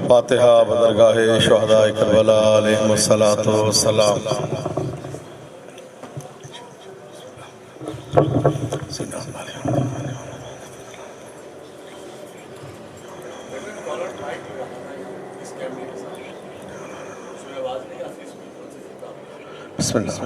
فاتحہ بدرگاہ شہداء کربلا علیہم الصلاۃ والسلام. بسم اللہ.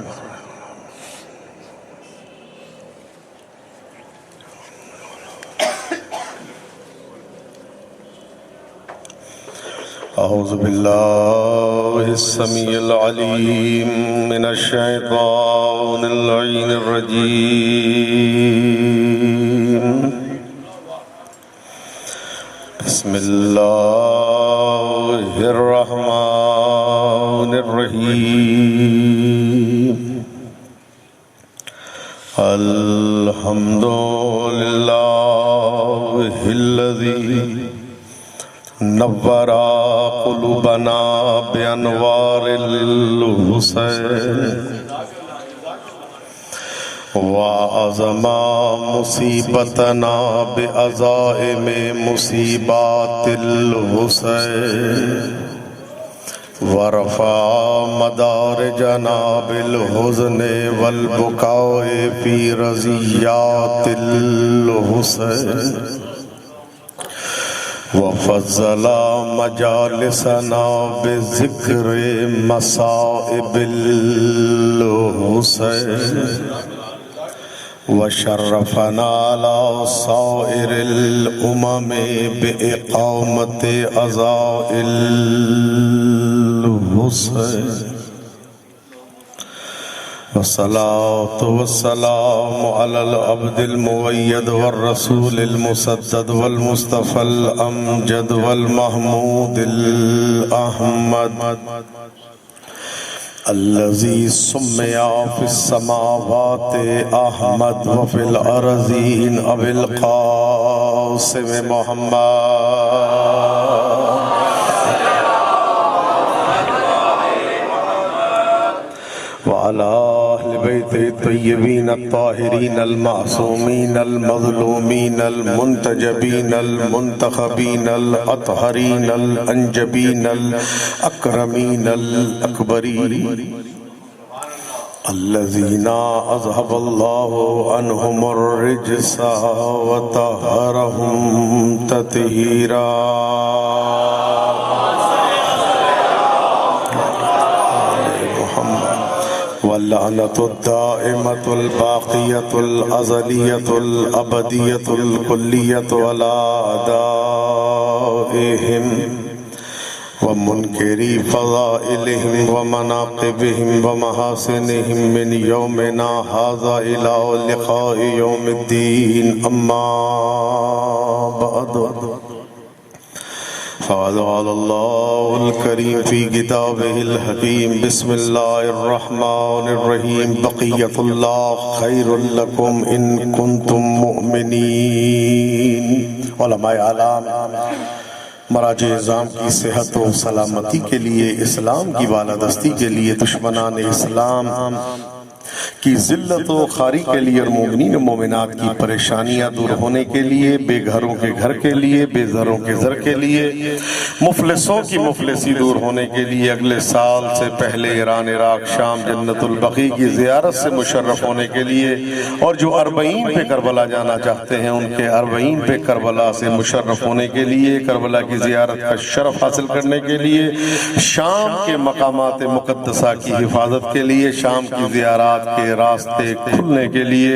اعوذ باللہ السمیع العلیم من الشیطان اللعین الرجیم. بسم اللہ الرحمن الرحیم. الحمد للہ الذی نور قلوبنا بانوار الحسین وعظم مصیبتنا بعزائم مصیبات الحسین ورفع مدارجنا بالحزن والبکاء فی رضیات الحسین وفضل مجالسنا بذکر مصائب الحسین وشرفنا على صائر الأمم بإقامة عزاء الحسين والصلاة والسلام على العبد المؤيد والرسول المسدد والمصطفى الأمجد والمحمود الأحمد الذي سمي في السماوات أحمد وفي الأرضين أبي القاسم محمد وعلى أهل بيته الطيبين الطاهرين المعصومين المظلومين المنتجبين المنتخبين الأطهرين الأنجبين الأكرمين الأكبرين الذين أذهب الله عنهم الرجس وطهرهم تطهيرا. واللعنة الدائمة الباقية الأزلية الأبدية الكلية على أعدائهم ومنكري فضائلهم ومناقبهم ومحاسنهم من يومنا هذا إلى لقاء يوم الدين. أما بعد فقال الله الكريم في كتابه الحكيم بسم الله الرحمن الرحيم بقية الله خير لكم إن كنتم مؤمنين. علماء اعلام مراجع اعظام کی صحت و سلامتی کے لیے، اسلام کی بالادستی کے لیے، دشمنان اسلام کی ذلت و خاری کے لیے اور مومنین و مومنات کی پریشانیاں دور ہونے کے لیے، بے گھروں کے گھر کے لیے، بے زروں کے زر کے لیے، مفلسوں کی مفلسی دور ہونے کے لیے، اگلے سال سے پہلے ایران عراق شام جنت البقیع کی زیارت سے مشرف ہونے کے لیے، اور جو اربعین پہ کربلا جانا چاہتے ہیں ان کے اربعین پہ کربلا سے مشرف ہونے کے لیے، کربلا کی زیارت کا شرف حاصل کرنے کے لیے، شام کے مقامات مقدسہ کی حفاظت کے لیے، شام کی زیارات کے راستے کھلنے کے لیے،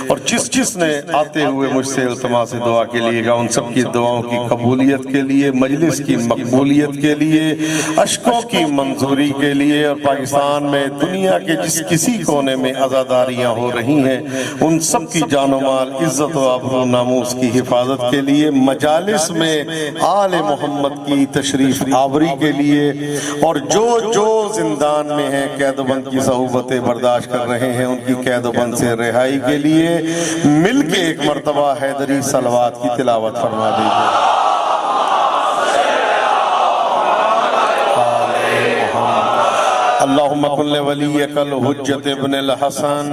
اور جس نے آتے ہوئے مجھ سے التماس دعا کے لیے گا ان سب کی دعاؤں کی قبولیت کے لیے، مجلس کی مقبولیت کے لیے، اشکوں کی منظوری کے لیے، اور پاکستان میں دنیا کے جس کسی کونے میں عزاداریاں ہو رہی ہیں ان سب کی جان و مال، عزت و آبرو و ناموس کی حفاظت کے لیے، مجالس میں آل محمد کی تشریف آوری کے لیے، اور جو زندان میں ہیں قید و بند کی صعوبتیں برداشت کر رہے رہے ہیں ان کی قید و بند سے رہائی کے لیے مل کے ایک مرتبہ حیدری صلوات کی تلاوت فرما دیجیے۔ اللہم کن لولیک الحجت ابن الحسن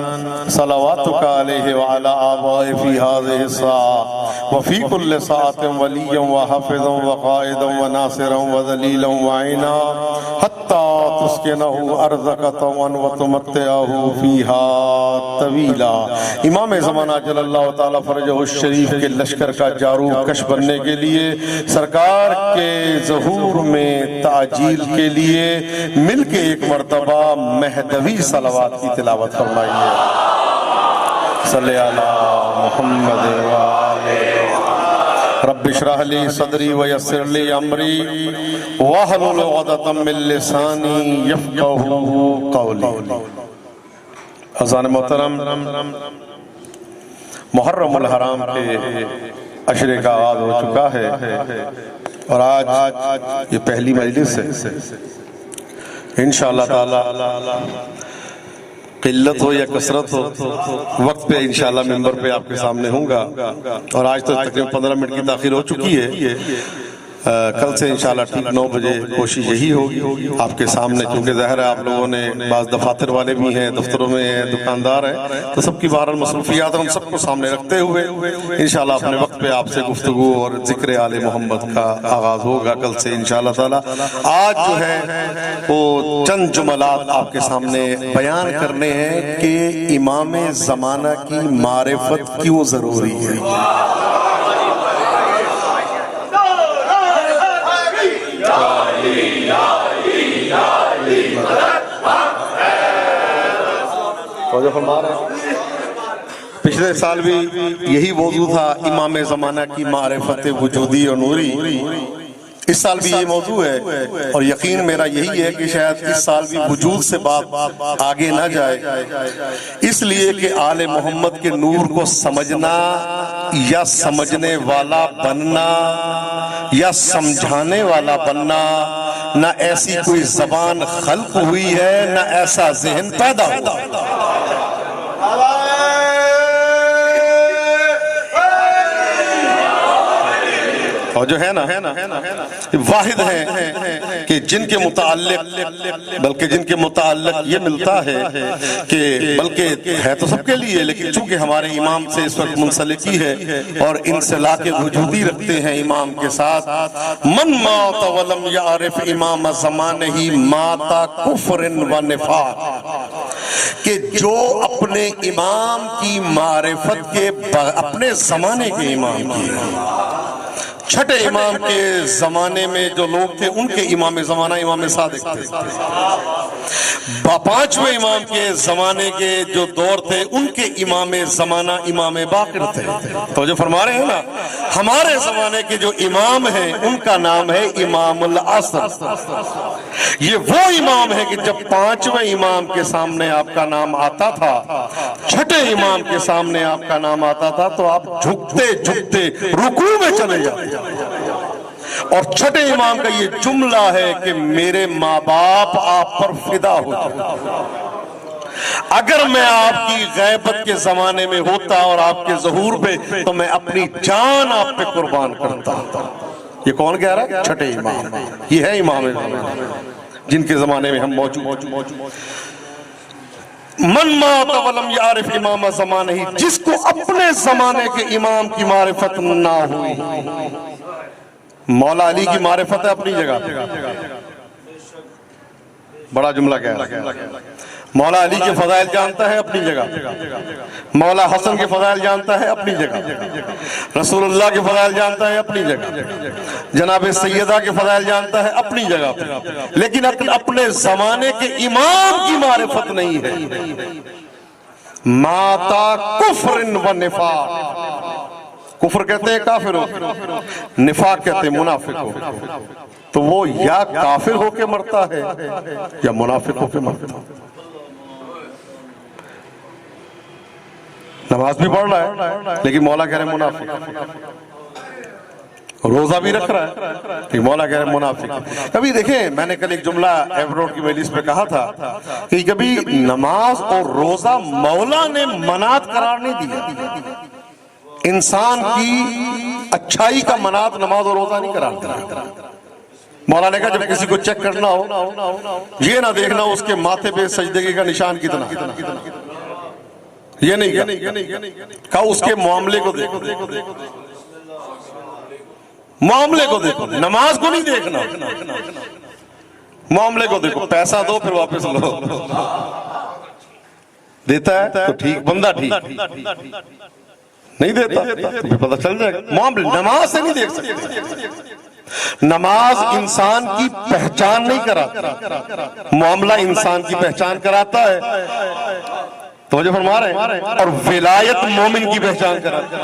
صلواتک علیہ وعلا آبائی فی هذه الساعة وفی کل ساعت ولیا وحفظا وقائدا وناصرا وذلیلا وعینا حتی تسکنہ ارضک طوعا وتمتعہ فیہا طویلا۔ امام زمانہ جل اللہ تعالیٰ فرجہ الشریف کے لشکر کا جاروب کش بننے کے لیے سرکار کے ظہور میں تعجیل کے لیے مل کے ایک مرتبہ مہدوی صلوات کی تلاوت فرمائیے۔ صلی اللہ محمد رب اشرح لی صدری ویسر لی امری واحلل عقدۃ من لسانی یفقہوا قولی۔ اذان محترم، محرم الحرام کے عشرے کا آغاز ہو چکا ہے اور آج یہ پہلی مجلس ہے۔ انشاءاللہ تعالی قلت ہو یا کثرت ہو وقت پہ انشاءاللہ ممبر پہ آپ کے سامنے ہوں گا، اور آج تو تقریباً 15 منٹ کی تاخیر ہو چکی ہے۔ کل سے انشاءاللہ ٹھیک 9 بجے کوشش یہی ہوگی آپ کے سامنے، کیونکہ ظاہر ہے آپ لوگوں نے بعض دفاتر والے بھی ہیں، دفتروں میں ہیں، دکاندار ہیں، تو سب کی بہرحال مصروفیات ہم سب کو سامنے رکھتے ہوئے انشاءاللہ اپنے وقت پہ آپ سے گفتگو اور ذکر آل محمد کا آغاز ہوگا کل سے انشاءاللہ تعالی۔ آج جو ہے وہ چند جملات آپ کے سامنے بیان کرنے ہیں کہ امام زمانہ کی معرفت کیوں ضروری ہے۔ پچھلے سال بھی یہی موضوع تھا، امام زمانہ کی معرفت وجودی اور نوری۔ اس سال بھی یہ موضوع ہے اور یقین میرا یہی ہے کہ شاید اس سال بھی وجود سے بات آگے نہ جائے، اس لیے کہ آل محمد کے نور کو سمجھنا یا سمجھنے والا بننا یا سمجھانے والا بننا، نہ ایسی کوئی زبان خلق ہوئی ہے نہ ایسا ذہن پیدا ہوا۔ اور جو ہے نا واحد ہیں کہ جن کے متعلق یہ ملتا ہے کہ بلکہ ہے تو سب کے لیے، لیکن چونکہ ہمارے امام سے اس وقت منسلکی ہے اور انسلاک وجودی رکھتے ہیں امام کے ساتھ، من مات ولم یعرف امام زمانہ مات کفر و نفاق، کہ جو اپنے امام کی معرفت کے اپنے زمانے کے امام کی، چھٹے امام کے زمانے میں جو لوگ تھے ان کے امام زمانہ امام صادق تھے، پانچویں امام کے زمانے کے جو دور تھے ان کے امام زمانہ امام باقر تھے۔ تو جو فرما رہے ہیں نا، ہمارے زمانے کے جو امام ہیں ان کا نام ہے امام العصر۔ یہ وہ امام ہے کہ جب پانچویں امام کے سامنے آپ کا نام آتا تھا، چھٹے امام کے سامنے آپ کا نام آتا تھا، تو آپ جھکتے جھکتے رکوع میں چلے جاتے۔ اور چھٹے امام کا یہ جملہ ہے کہ میرے ماں باپ آپ پر فدا ہو جائے، اگر میں آپ کی غیبت کے زمانے میں ہوتا اور آپ کے ظہور پہ، تو میں اپنی جان آپ پہ قربان کرتا۔ یہ کون کہہ رہا ہے؟ چھٹے امام۔ یہ ہے امام جن کے زمانے میں ہم موجود۔ من مات ولم یعرف امام زمانہ، جس کو اپنے زمانے کے امام کی معرفت نہ ہوئی۔ مولا علی کی معرفت ہے اپنی جگہ، بڑا جملہ کہہ رہا ہے۔ مولا علی کے فضائل جانتا ہے اپنی جگہ، مولا حسن کے فضائل جانتا ہے اپنی جگہ، رسول اللہ کے فضائل جانتا ہے اپنی جگہ، جناب سیدہ کے فضائل جانتا ہے اپنی جگہ، لیکن اپنے زمانے کے امام کی معرفت نہیں ہے۔ ماتا کفر و نفاق، کفر کہتے ہیں کافر ہو، نفاق کہتے ہیں منافق ہو، تو وہ یا کافر ہو کے مرتا ہے یا منافق ہو کے مرتا ہے۔ نماز بھی پڑھ رہا ہے لیکن مولا کہہ رہے ہیں منافق۔ روزہ بھی رکھ رہا ہے کہ مولا کہہ رہے ہیں منافق. کبھی دیکھیں میں نے کل ایک جملہ ایبروڈ کی مجلس پہ کہا تھا کہ کبھی نماز اور روزہ مولا نے منات قرار نہیں دیا. انسان کی اچھائی کا منات نماز اور روزہ نہیں قرار دیا. مولا نے کہا جب کسی کو چیک کرنا ہو یہ نہ دیکھنا اس کے ماتھے پہ سجدگی کا نشان کتنا، یہ نہیں کہا اس کے معاملے کو دیکھو، معاملے کو دیکھو، نماز کو نہیں دیکھنا، معاملے کو دیکھو. پیسہ دو پھر واپس لو، دیتا ہے تو ٹھیک، بندہ ٹھیک، نہیں دیتا تو پتہ چل جائے گا. معاملے نماز سے نہیں دیکھ سکتے. نماز انسان کی پہچان نہیں کراتا، معاملہ انسان کی پہچان کراتا ہے. توجہ فرما رہے ہیں. اور ولایت مومن کی پہچان کراتا ہے.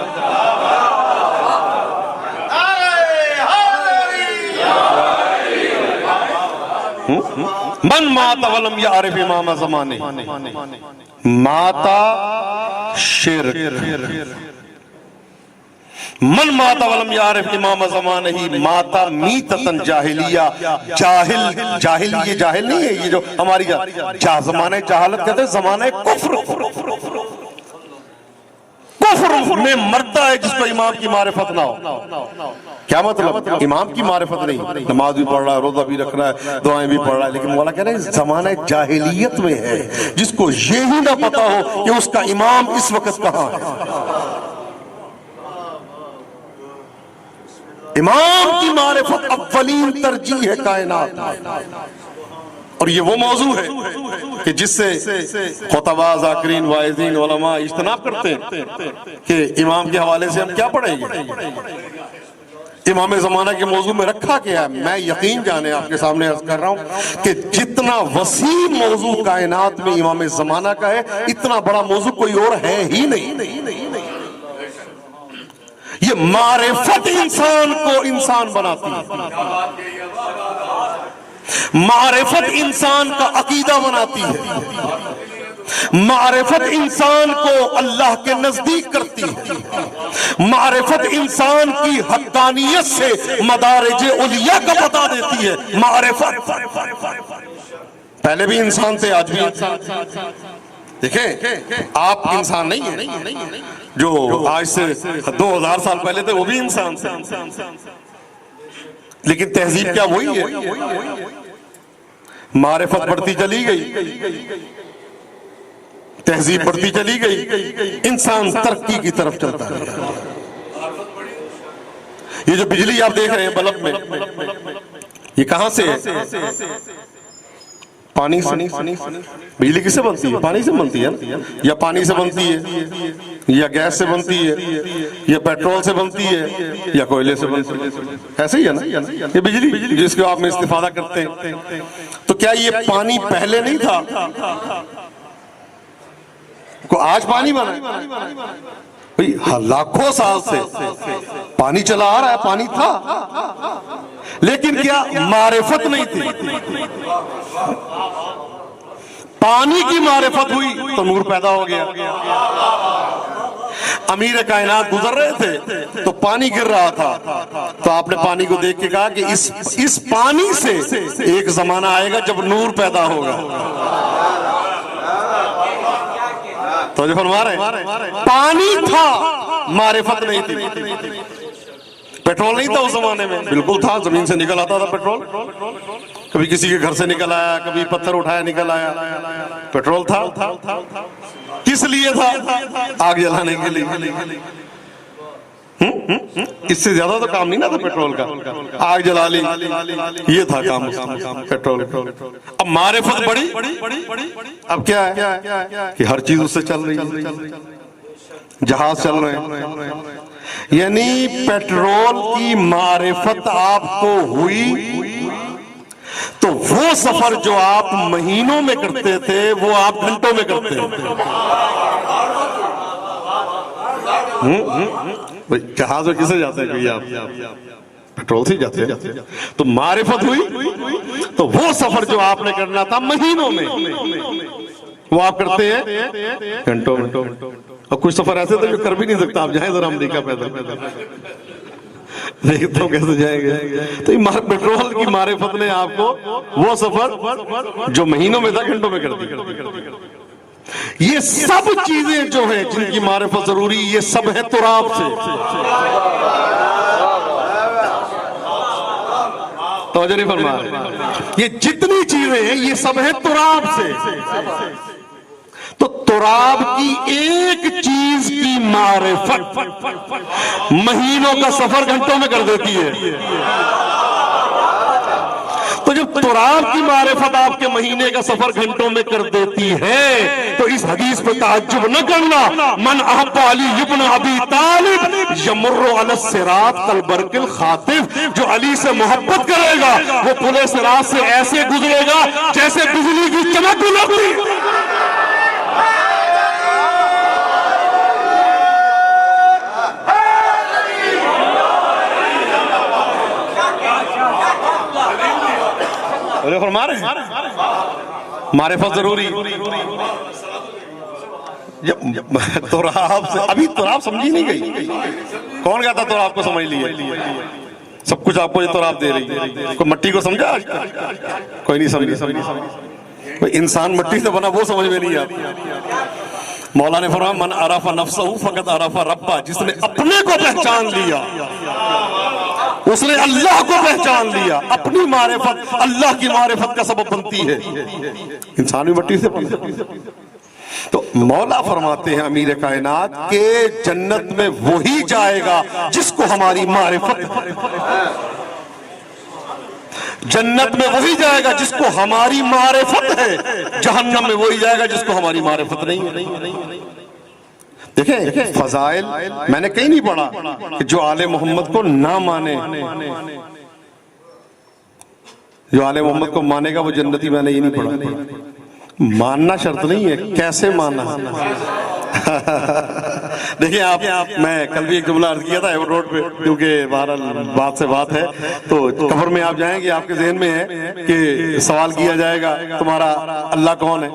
من مات ولم یعرف امام زمانے، ماتا شرک. من مات ولم یعرف امام زمانہ ہی ماتا میتتن جاہلیہ. جاہل یہ جاہل نہیں ہے، یہ جو ہماری زمانہ جہالت کہتے ہیں، زمانہ کفر میں مرتا ہے جس کو امام کی معرفت نہ ہو. کیا مطلب؟ امام کی معرفت نہیں، نماز بھی پڑھ رہا ہے، روزہ بھی رکھ رہا ہے، دعائیں بھی پڑھ رہا ہے، لیکن مولا کہہ رہے ہیں زمانہ جاہلیت میں ہے جس کو یہی نہ پتا ہو کہ اس کا امام اس وقت کہاں ہے. امام کی معرفت اولین ترجیح ہے کائنات. اور یہ وہ موضوع ہے کہ جس سے خطباء، ذاکرین، واعظین، علماء اجتناب کرتے ہیں کہ امام کے حوالے سے ہم کیا پڑھیں گے. امام زمانہ کے موضوع میں رکھا کیا ہے؟ میں یقین جانے آپ کے سامنے عرض کر رہا ہوں کہ جتنا وسیع موضوع کائنات میں امام زمانہ کا ہے اتنا بڑا موضوع کوئی اور ہے ہی نہیں. یہ معرفت انسان کو انسان بناتی ہے، معرفت انسان کا عقیدہ بناتی ہے، معرفت انسان کو اللہ کے نزدیک کرتی ہے، معرفت انسان کی حقانیت سے مدارج علیہ کا بتا دیتی ہے. معرفت پہلے بھی انسان تھے، آج بھی انسان. دیکھیں آپ انسان نہیں ہیں، جو آج سے 2000 سال پہلے تھے وہ بھی انسان تھے، لیکن تہذیب کیا وہی ہے. معرفت بڑھتی چلی گئی، تہذیب بڑھتی چلی گئی، انسان ترقی کی طرف چلتا ہے. یہ جو بجلی آپ دیکھ رہے ہیں بلب میں، یہ کہاں سے ہے؟ پانی سے. بجلی کس سے بنتی ہے؟ پانی سے بنتی ہے، یا پانی سے بنتی ہے، یا گیس سے بنتی ہے، یا پیٹرول سے بنتی ہے، یا کوئلے سے بنتی ہے. ایسے ہی ہے نا یہ بجلی جس کو آپ میں استفادہ کرتے ہیں. تو کیا یہ پانی پہلے نہیں تھا؟ کو آج پانی بنا؟ لاکھوں سال سے پانی چلا آ رہا ہے، پانی تھا، لیکن کیا معرفت نہیں تھی؟ پانی کی معرفت ہوئی تو نور پیدا ہو گیا. امیر کائنات گزر رہے تھے تو پانی گر رہا تھا، تو آپ نے پانی کو دیکھ کے کہا کہ اس پانی سے ایک زمانہ آئے گا جب نور پیدا ہوگا. تو جو فرما رہے ہیں پانی تھا، معرفت نہیں تھی. پیٹرول نہیں تھا اس زمانے میں، بالکل تھا، زمین سے نکل آتا تھا پیٹرول، کبھی کسی کے گھر سے نکل آیا، کبھی پتھر اٹھایا نکل آیا. پیٹرول تھا، کس لیے تھا؟ آگ جلانے کے لیے. اس سے زیادہ تو کام نہیں نا تھا پیٹرول کا، آگ جلا لی، یہ تھا کام پیٹرول. اب معرفت بڑی، اب کیا ہے کہ ہر چیز اس سے چل رہی ہے، جہاز چل رہے ہیں. یعنی پیٹرول کی معرفت آپ کو ہوئی تو وہ سفر جو آپ مہینوں میں کرتے تھے وہ آپ گھنٹوں میں کرتے تھے. جہاز میں کسے جاتے ہیں کوئی؟ آپ پیٹرول سے جاتے ہیں. تو معرفت ہوئی تو وہ سفر جو آپ نے کرنا تھا مہینوں میں وہ آپ کرتے ہیں گھنٹوں میں. اور کچھ سفر ایسے تھے جو کر بھی نہیں سکتا. آپ جائیں ذرا امریکہ پیدل، دیکھتا ہوں کیسے جائیں گے. تو پیٹرول کی معرفت نے آپ کو وہ سفر جو مہینوں میں تھا گھنٹوں میں کر دیا. یہ سب چیزیں جو ہیں جن کی معرفت ضروری، یہ سب ہے تراب سے. توجہ نہیں فرما رہے. یہ جتنی چیزیں ہیں یہ سب ہے تراب سے. تو تراب کی ایک چیز کی معرفت مہینوں کا سفر گھنٹوں میں کر دیتی ہے. تو جب تراب کی معرفت آپ کے مہینے کا سفر گھنٹوں میں کر دیتی ہے تو اس حدیث پہ تعجب نہ کرنا. من احب علی ابن ابی طالب یمر علی الصراط کالبرق الخاطف. جو علی سے محبت کرے گا وہ پل صراط سے ایسے گزرے گا جیسے بجلی کی چمک گزرتی. معرفت ضروری. تراب سے ابھی تراب سمجھی نہیں گئی. کون کہتا تراب کو سمجھ لیے؟ سب کچھ آپ کو یہ تراب دے رہی ہے. کوئی مٹی کو سمجھا آج تک؟ کوئی نہیں سمجھا. کوئی انسان مٹی سے بنا وہ سمجھ میں نہیں آتی. مولا نے فرمایا من عرف نفسہ فقد عرف ربہ. جس نے اپنے کو پہچان لیا اس نے اللہ کو پہچان لیا. اپنی معرفت اللہ کی معرفت کا سبب بنتی ہے. انسان بھی مٹی سے بنتا. تو مولا فرماتے ہیں امیر کائنات کہ جنت میں وہی جائے گا جس کو ہماری معرفت. جنت میں وہی جائے گا جس کو ہماری معرفت ہے. جہنم میں وہی جائے گا جس کو ہماری معرفت نہیں ہے. دیکھیں فضائل میں نے کہیں نہیں پڑھا کہ جو آل محمد کو نہ مانے، جو آل محمد کو مانے گا وہ جنتی. میں نے یہ نہیں پڑھا. ماننا شرط نہیں ہے، کیسے ماننا. دیکھیں آپ، میں کل بھی ایک جملہ عرض کیا تھا ایئر روڈ پہ، کیونکہ بہرحال بات سے بات ہے. تو قبر میں آپ جائیں گے، آپ کے ذہن میں ہے کہ سوال کیا جائے گا تمہارا اللہ کون ہے،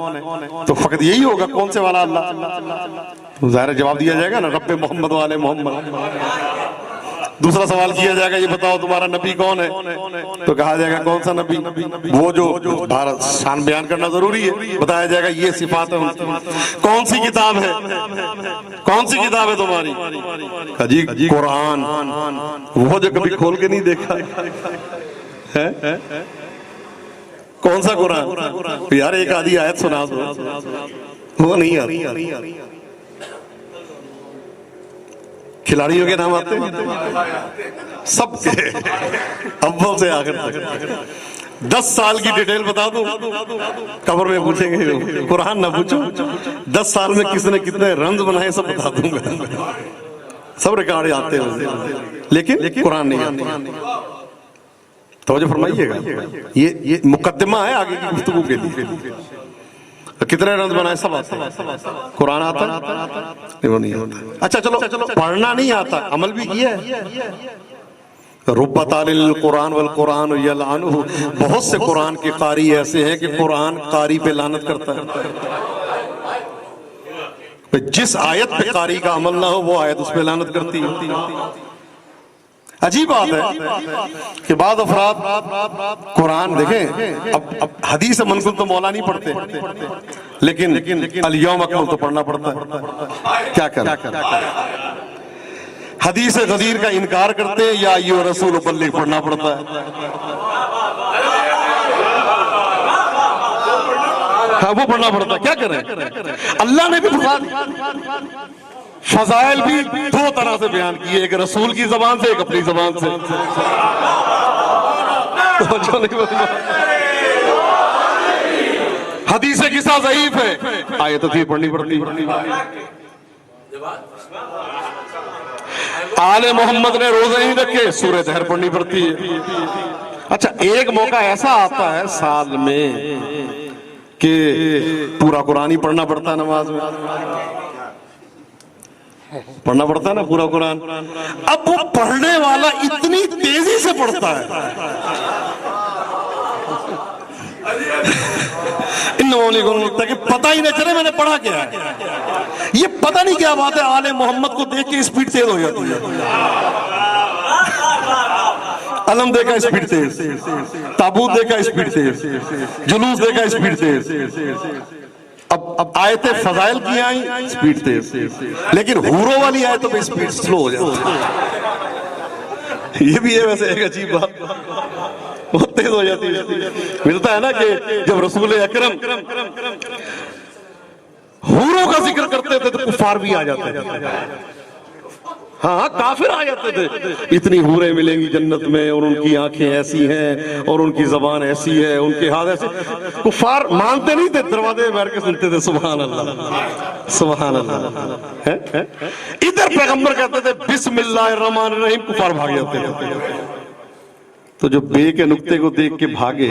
تو فقط یہی ہوگا کون سے والا اللہ. ظاہر جواب دیا جائے گا نا رب محمد والے محمد. دوسرا سوال کیا جائے گا یہ بتاؤ تمہارا نبی کون ہے، تو کہا جائے گا کون سا نبی. وہ جو شان بیان کرنا ضروری ہے، بتایا جائے گا یہ صفات ہے. کون سی کتاب ہے، کون سی کتاب ہے تمہاری؟ جی قرآن. وہ جو کبھی کھول کے نہیں دیکھا. کون سا قرآن؟ یار ایک آدھی آیت سنا دو. وہ نہیں آتی. کھلاڑیوں کے نام آتے ہیں سب کے، اول سے آخر تک. 10 سال کی ڈیٹیل بتا دوں، قبر میں پوچھیں گے. قرآن نہ پوچھو. 10 سال میں کس نے کتنے رنز بنائے سب بتا دوں گا. سب ریکارڈ آتے ہیں لیکن قرآن نہیں آتا. توجہ فرمائیے گا. یہ مقدمہ ہے آگے کی گفتگو کے لیے. کتنے رنز بنائے سب آتے ہیں. قرآن آتا ہے وہ نہیں آتا. اچھا چلو پڑھنا نہیں آتا، عمل بھی کیا ہے. رب طالل القرآن والقرآن یلعنہ. بہت سے قرآن کے قاری ایسے ہیں کہ قرآن قاری پہ لعنت کرتا ہے. جس آیت پہ قاری کا عمل نہ ہو وہ آیت اس پہ لعنت کرتی ہے. عجیب بات ہے کہ بعض افراد قرآن دیکھیں، اب حدیث منقول تو مولا نہیں پڑھتے، لیکن الیوم اکملت تو پڑھنا پڑتا ہے. کیا کریں؟ حدیث غدیر کا انکار کرتے ہیں یا ایھا رسول بلغ پڑھنا پڑتا ہے. ہاں وہ پڑھنا پڑتا ہے. کیا کریں؟ اللہ نے بھی فضائل بھی 2 طرح سے بیان کیے، ایک رسول کی زبان سے، ایک اپنی زبان سے. حدیث قصہ ضعیف ہے، آیت بھی پڑھنی پڑتی. آل محمد نے روزے نہیں رکھے، سورہ دہر پڑھنی پڑتی ہے. اچھا ایک موقع ایسا آتا ہے سال میں کہ پورا قرآن ہی پڑھنا پڑتا ہے. نماز میں پڑھنا پڑتا ہے نا پورا قرآن. اب وہ پڑھنے والا اتنی تیزی سے پڑھتا ہے کہ پتہ ہی نہیں چلے میں نے پڑھا کیا ہے. یہ پتہ نہیں کیا بات ہے، آل محمد کو دیکھ کے اسپیڈ تیز ہو جاتی ہے. علم دیکھا اسپیڈ تیز، تابوت دیکھا اسپیڈ تیز، جلوس دیکھا اسپیڈ تیز، اب آیتیں فضائل کی آئیں اسپیڈ تیز، لیکن حوروں والی آیتوں پہ اسپیڈ سلو ہو جاتی ہے۔ یہ بھی ہے ویسے ایک عجیب بات، بہت تیز ہو جاتی ہے۔ ملتا ہے نا کہ جب رسول اکرم حوروں کا ذکر کرتے تھے تو کفار بھی آ جاتے تھے، ہاں کافر آ جاتے تھے، اتنی حوریں ملیں گی جنت میں اور ان کی آنکھیں ایسی ہیں اور ان کی زبان ایسی ہے، ان کے ہاتھ ایسے، کفار مانتے نہیں تھے، دروازے میں بیٹھ کے سنتے تھے سبحان اللہ سبحان اللہ۔ ادھر پیغمبر کہتے تھے بسم اللہ الرحمن الرحیم، کفار بھاگ جاتے تھے۔ تو جو بے کے نقطے کو دیکھ کے بھاگے،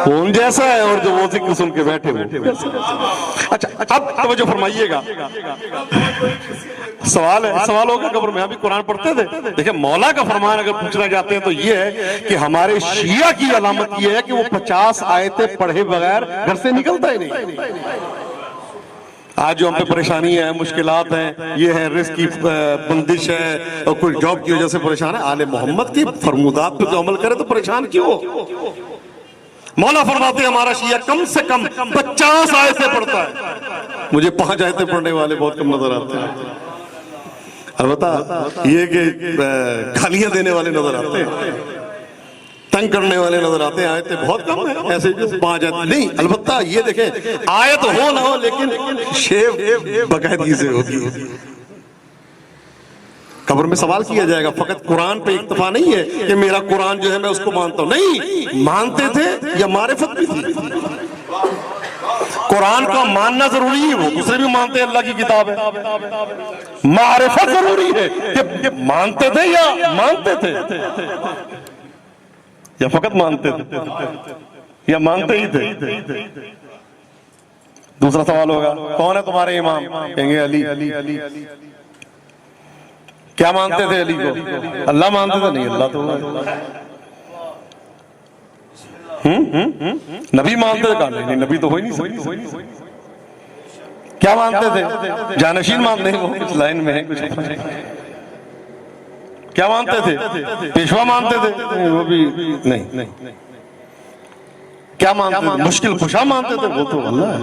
کون جیسا ہے، اور جو وہ ذکر سن کے بیٹھے ہوئے۔ اچھا اب توجہ فرمائیے گا، سوال ہے، سوال ہوگا قبر میں، ابھی قرآن پڑھتے تھے، دیکھیں مولا کا فرمان اگر پوچھنا چاہتے ہیں تو یہ ہے کہ ہمارے شیعہ کی علامت یہ ہے کہ وہ 50 آیتیں پڑھے بغیر گھر سے نکلتا ہی نہیں۔ آج جو ہم پہ پریشانی ہے، مشکلات ہیں، یہ ہے رزق کی بندش ہے اور کوئی جاب کی وجہ سے پریشان ہے، آل محمد کی فرمودات پہ جو عمل کرے تو پریشان کیوں ہو؟ مولا فرماتے ہیں ہمارا شیعہ کم سے کم 50 آیتیں پڑھتا ہے، مجھے 5 آیتیں پڑھنے والے بہت کم نظر آتے ہیں، البتہ یہ کہ گالیاں دینے والے نظر آتے ہیں، تنگ کرنے والے نظر آتے ہیں، آیتیں بہت کم ہیں ایسے جو 5 آیت نہیں، البتہ یہ دیکھیں آیت ہو نہ ہو لیکن شیو باقاعدگی سے ہوگی۔ قبر میں سوال کیا جائے گا، فقط قرآن پہ اکتفا نہیں ہے کہ میرا قرآن جو ہے میں اس کو مانتا ہوں، نہیں، مانتے تھے یا معرفت بھی تھی؟ قرآن کا ماننا ضروری ہے، وہ دوسرے بھی مانتے ہیں اللہ کی کتاب ہے، معرفت ضروری ہے کہ مانتے تھے یا مانتے تھے، یا فقط مانتے تھے یا مانتے ہی تھے؟ دوسرا سوال ہوگا کون ہے تمہارے امام؟ کہیں گے علی۔ کیا مانتے تھے علی کو؟ اللہ مانتے تھے؟ نہیں، اللہ تو نبی مانتے تھے؟ کہا نہیں، نبی تو ہو ہی نہیں سکتے۔ کیا مانتے تھے؟ جانشین مانتے ہیں، وہ کچھ لائن میں ہے، کچھ کیا مانتے تھے؟ پیشوا مانتے تھے؟ وہ بھی نہیں۔ کیا مانتے تھے؟ مشکل کشا مانتے تھے؟ وہ تو اللہ ہے۔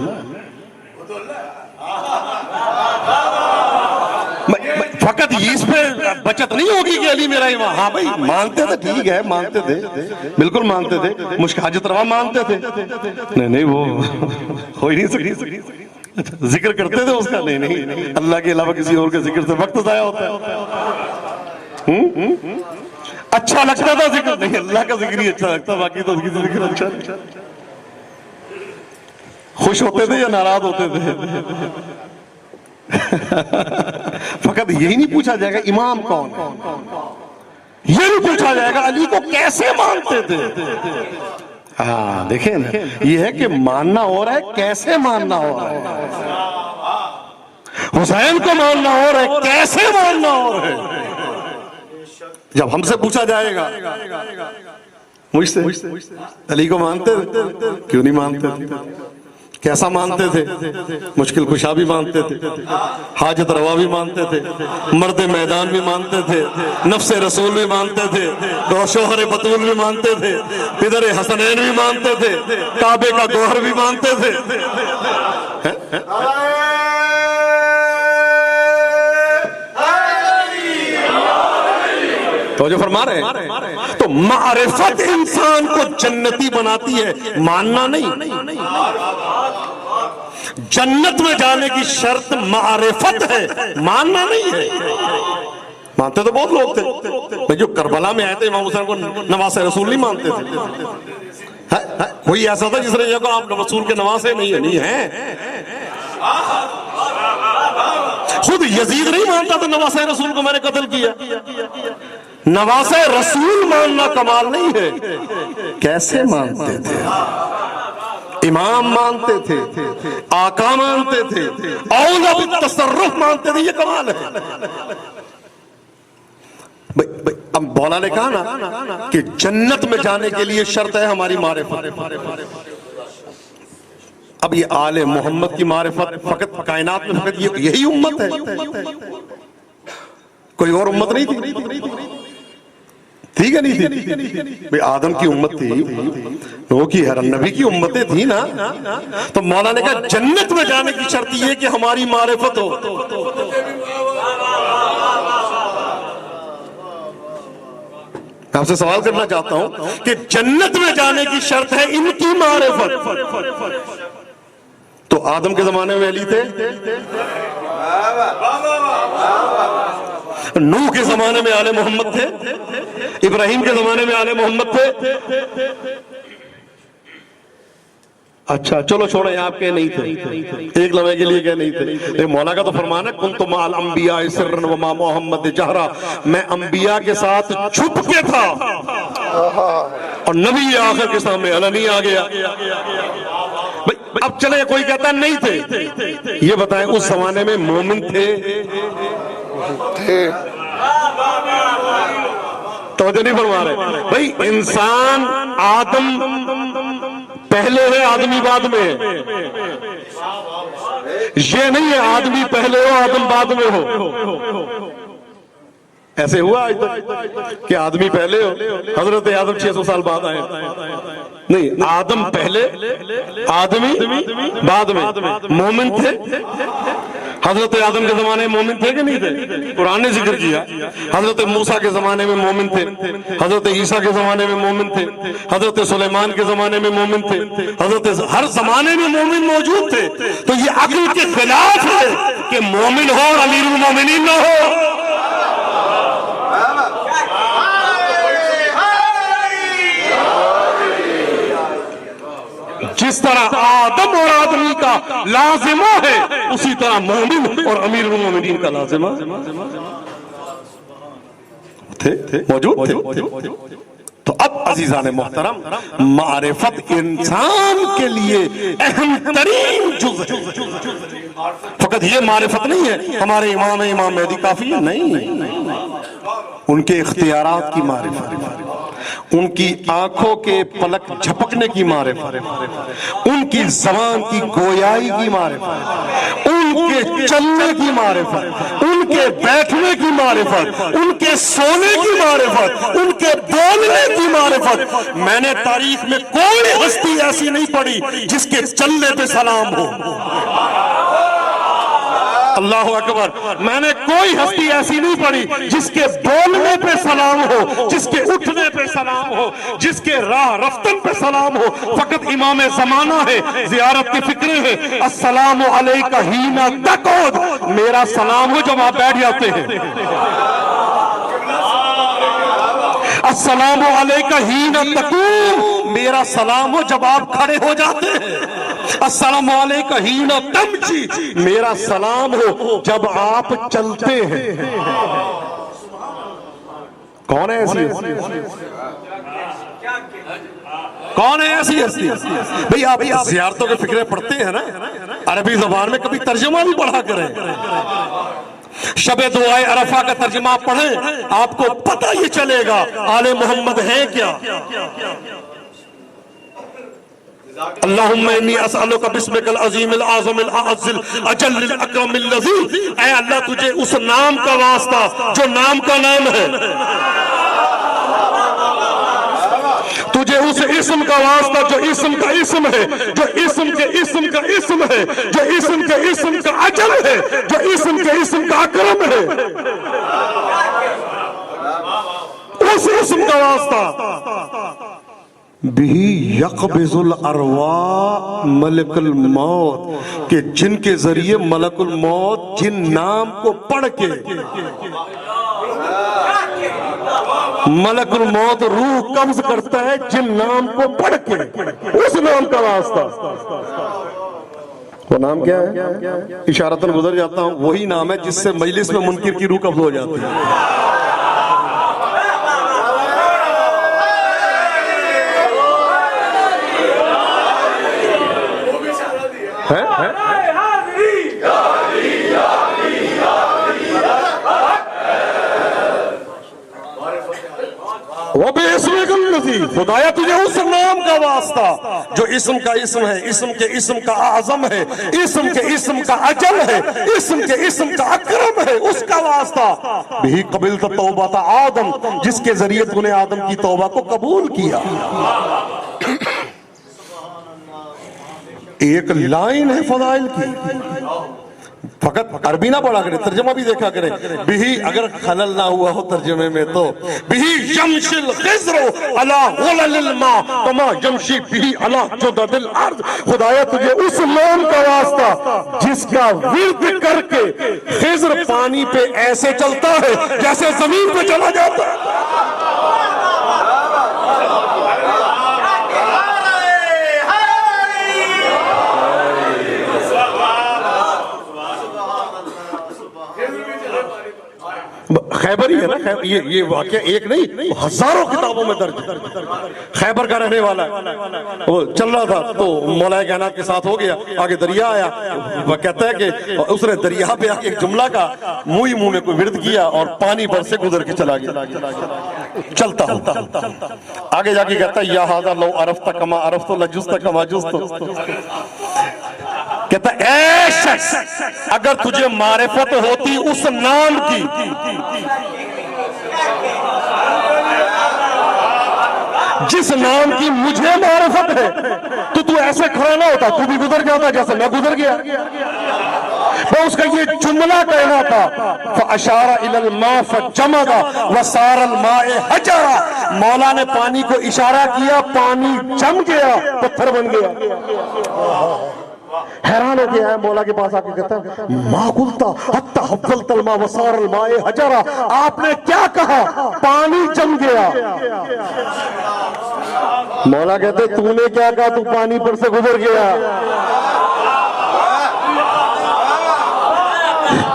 فقط اس پہ بچت نہیں ہوگی کہ علی میرا امام، ہاں بھائی مانتے تھے، ٹھیک ہے مانتے تھے، بالکل مانتے تھے، مشک حاجت روا مانتے تھے، نہیں وہ ہو ہی نہیں سکتی، ذکر کرتے تھے اس کا؟ نہیں، اللہ کے علاوہ کسی اور کے ذکر سے وقت ضائع ہوتا ہے۔ اچھا لگتا تھا ذکر؟ نہیں، اللہ کا ذکر ہی اچھا لگتا، باقی تو ذکر اچھا نہیں۔ خوش ہوتے تھے یا ناراض ہوتے تھے؟ فقط یہی نہیں پوچھا جائے گا امام کون، یہ نہیں پوچھا جائے گا علی کو کیسے مانتے تھے۔ ہاں دیکھیں نا، یہ ہے کہ ماننا ہو رہا ہے، کیسے ماننا ہو رہا ہے۔ حسین کو ماننا ہو رہا ہے، کیسے ماننا ہو رہا ہے۔ جب ہم سے پوچھا جائے گا مجھ سے علی کو مانتے تھے؟ کیوں نہیں مانتے تھے؟ کیسا مانتے تھے؟ مشکل کشا بھی مانتے تھے، حاجت روا بھی مانتے تھے، مرد میدان بھی مانتے تھے، نفس رسول بھی مانتے تھے، دو شوہر بطول بھی مانتے تھے، پدر حسنین بھی مانتے تھے، کعبے کا گوہر بھی مانتے تھے۔ تو جو فرما رہے ہیں تو معرفت انسان کو جنتی بناتی ہے، ماننا نہیں۔ جنت میں جانے کی شرط معرفت ہے، ماننا نہیں ہے۔ مانتے تو بہت لوگ تھے، جو کربلا میں آئے تھے امام حسین کو نواسے رسول نہیں مانتے تھے۔ کوئی ایسا تھا جس نے یہ کہا آپ رسول کے نواسے نہیں ہیں؟ خود یزید نہیں مانتا تو نواسے رسول کو میں نے قتل کیا۔ نواسے رسول ماننا کمال نہیں ہے، کیسے مانتے تھے؟ امام مانتے تھے، آقا مانتے تھے، اولا بالتصرف مانتے تھے، یہ کمال ہے۔ اب مولا نے کہا نا کہ جنت میں جانے کے لیے شرط ہے ہماری معرفت۔ اب یہ آل محمد کی معرفت فقط کائنات میں فقط یہی امت ہے، کوئی اور امت نہیں تھی؟ ٹھیک ہے نہیں تھی بھئی آدم کی امت تھی، نوح کی، ہر نبی کی امتیں تھی نا. تو مولا نے کہا جنت میں جانے کی شرط یہ کہ ہماری معرفت ہو. میں آپ سے سوال کرنا چاہتا ہوں کہ جنت میں جانے کی شرط ہے ان کی معرفت. تو آدم کے زمانے میں علی تھے، نوح کے زمانے میں آل محمد تھے، ابراہیم کے زمانے میں آل محمد تھے. اچھا چلو چھوڑیں، آپ کے نہیں تھے، ایک لمحے کے لیے کہ نہیں تھے. مولا کا تو فرمان ہے کنت مع الانبیاء سرا وما محمد جہرا، میں انبیاء کے ساتھ چھپ کے تھا اور نبی آخر کے سامنے علنی آ گیا. اب چلے کوئی کہتا نہیں تھے، یہ بتائیں اس زمانے میں مومن تھے؟ توجہ نہیں فرما رہے بھائی. انسان آدم پہلے ہے، آدمی بعد میں. یہ نہیں ہے آدمی پہلے ہو آدم بعد میں ہو. ایسے ہوا آج تک کہ آدمی پہلے ہو، حضرت آدم 600 سال بعد آئے؟ نہیں، آدم پہلے، آدمی بعد میں. مومن تھے حضرت آدم کے زمانے میں، مومن تھے کہ نہیں تھے؟ قرآن نے ذکر کیا. حضرت موسیٰ کے زمانے میں مومن تھے، حضرت عیسیٰ کے زمانے میں مومن تھے، حضرت سلیمان کے زمانے میں مومن تھے، حضرت ہر زمانے میں مومن موجود تھے. تو یہ عقل کے خلاف ہے کہ مومن ہو اور امیر المومنین نہ ہو. جس طرح آدم اور آدمی کا لازمہ ہے اسی طرح مومن اور امیر المومنین کا لازمہ تھے، موجود تھے. تو اب عزیزان محترم، معرفت انسان کے لیے اہم ترین جز ہے. فقط یہ معرفت نہیں ہے ہمارے امام مہدی کافی ہے، نہیں، ان کے اختیارات کی معرفت، ان کی آنکھوں کے پلک جھپکنے کی معرفت، ان کی زبان کی گویائی کی معرفت، ان کے چلنے کی معرفت، ان کے بیٹھنے کی معرفت، ان کے سونے کی معرفت، ان کے بولنے کی معرفت. میں نے تاریخ میں کوئی ہستی ایسی نہیں پڑھی جس کے چلنے پہ سلام ہو. اللہ اکبر. میں نے کوئی ہستی ایسی نہیں پڑھی جس کے بولنے پہ سلام ہو، جس کے اٹھنے پہ سلام ہو، جس کے راہ رفتن پہ سلام ہو. فقط امام زمانہ ہے، زیارت کی فکریں ہے. السلام علیکہ حین تقعد، میرا سلام ہو جب آپ بیٹھ جاتے ہیں. السلام علیکہ حین تقوم، میرا سلام ہو جب آپ کھڑے ہو جاتے ہیں. السلام علیکہ حین تمشی، میرا سلام ہو جب آپ چلتے ہیں. کون ہے ایسی ہستی؟ کون ہے ایسی ہستی؟ بھئی آپ زیارتوں کے فکریں پڑھتے ہیں نا، عربی زبان میں کبھی ترجمہ بھی پڑھا کریں. شب دعائے عرفہ کا ترجمہ پڑھیں، آپ کو پتہ یہ چلے گا آل محمد ہے کیا. اللہم انی اسألک بسمک العظیم العظم الاعز الاجل الاکرم الذی، اے اللہ تجھے اس نام کا واسطہ جو نام کا نام ہے، تجھے اس اسم کا واسطہ جو اسم کا اسم ہے، جو اسم کے اسم کا اسم ہے، جو اسم کے اسم کا اجل ہے، جو اسم کے اسم کا اکرم ہے، اس اسم کا واسطہ. بھی یقبض الارواح ملک الموت، کہ جن کے ذریعے ملک الموت جن نام کو پڑھ کے ملک الموت روح قبض کرتا ہے، جن نام کو پڑھ کے، اس نام کا واسطہ. وہ نام کیا ہے؟ اشارتاً گزر جاتا ہوں، وہی نام ہے جس سے مجلس میں منکر کی روح قبض ہو جاتی ہے. وَبِاسْمِكَ الذی، خدایا تجھے اس نام کا واسطہ جو اسم کا اسم ہے، اسم کے اسم کا اعظم ہے، اسم کے اسم کا اجل ہے، اسم کے اسم کا اکرم ہے، اس کا واسطہ بھی قبلت توبہ آدم، جس کے ذریعے تو نے آدم کی توبہ کو قبول کیا۔ ایک لائن ہے فضائل کی، فقط عربی نہ پڑھا کرے، ترجمہ بھی دیکھا کرے۔ بھی اگر خلل نہ ہوا ہو ترجمے میں تو بھی یمشی الخضر علی غلل الماء کما یمشی بھی علی جدد الارض، خدایا تجھے اس نام کا واسطہ جس کا ورد کر کے خضر پانی پہ ایسے چلتا ہے جیسے زمین پہ چلا جاتا ہے۔ خیبر ہی ہے نا، یہ واقعہ ایک نہیں ہزاروں کتابوں میں درج ہے۔ خیبر کا رہنے والا ہے، وہ چل رہا تھا تو مولا کائنات کے ساتھ ہو گیا، آگے دریا آیا، وہ کہتا ہے کہ اس نے دریا پہ ایک جملہ کا منہ میں کوئی ورد کیا اور پانی پر سے گزر کے چلا گیا، چلتا ہوتا آگے جا کے کہتا ہے یا ھذا لو عرفت کما عرفت لجزت کما جزت، کہتا ہے اے شخص اگر تجھے معرفت ہوتی اس نام کی جس نام کی مجھے معرفت ہے تو تو ایسے کھڑا نہ ہوتا، تو بھی گزر جاتا جیسے میں گزر گیا۔ وہ اس کا یہ جملہ کہنا تھا فَأَشَارَ إِلَى الْمَاءِ فَجَمَدَ وَصَارَ الْمَاءِ حَجَرًا، مولا نے پانی کو اشارہ کیا، پانی جم گیا، پتھر بن گیا۔ حیران ہو گیا ہے، مولا کے پاس آ کے کہتا ہے ما قلت حتی حولت الماء وصار الماء حجرا، آپ نے کیا کہا؟ پانی جم گیا۔ مولا کہتے تو نے کیا کہا؟ تو پانی پر سے گزر گیا۔